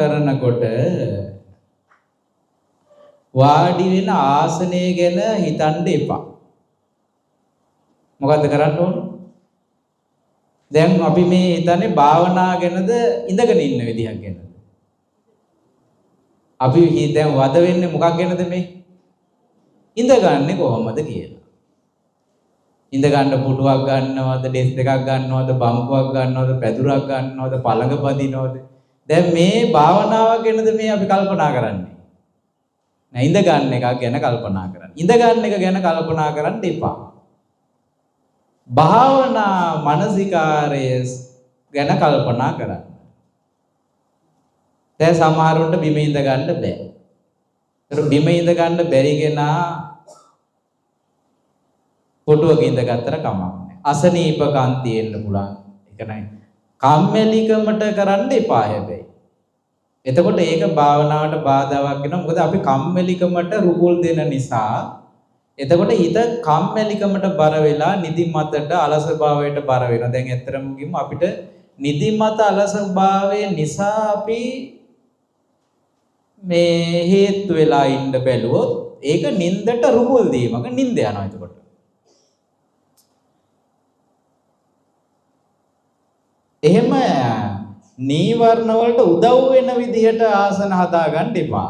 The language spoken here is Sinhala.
කරනකොට වාඩි වෙන ආසනය ගැන හිතන්න එපා. මොකද්ද කරන්න ඕන? දැන් අපි මේ හිතන්නේ භාවනා ගැනද ඉඳගෙන ඉන්න විදිහක් ගැනද? අපි දැන් වද වෙන්නේ මොකක් ගැනද මේ? ඉඳගන්නේ කොහොමද කියලා. ඉඳ ගන්න පුටුවක් ගන්නවද, ඩෙස් එකක් ගන්නවද, බම්කුවක් ගන්නවද, පැදුරක් ගන්නවද, පළඟ බදිනවද? දැන් මේ භාවනාව ගැනද මේ අපි කල්පනා කරන්නේ? නෑ, ඉඳ ගන්න එක ගැන කල්පනා කරන්න. ඉඳ ගන්න එක ගැන කල්පනා කරන්න එපා. භාවනා මානසිකාරය ගැන කල්පනා කරන්න. දැන් සමහරුන්ට බිම ඉඳ ගන්න බෑ. ඒතර බිම ඉඳ ගන්න බැරි කෙනා පොටුවක ඉඳ ගත්තට කමක් නැහැ. අසනීපකම් තියෙන්න පුළුවන්. ඒක නයි. කම්මැලිකමට කරන්න එපා හැබැයි. එතකොට ඒක භාවනාවට බාධාවක් වෙනවා. මොකද අපි කම්මැලිකමට රුකුල් දෙන නිසා. එතකොට හිත කම්මැලිකමට බර වෙලා නිදිමතට අලසභාවයට බර වෙනවා. දැන් ඇත්තටම කිව්වම අපිට නිදිමත අලසභාවය නිසා අපි මේ හේතු වෙලා ඉන්න බැලුවොත් ඒක නින්දට රුකුල් දීමක නින්ද යනවා එතකොට. එහෙම නීවරණ වලට උදව් වෙන විදිහට ආසන හදා ගන්න එපා.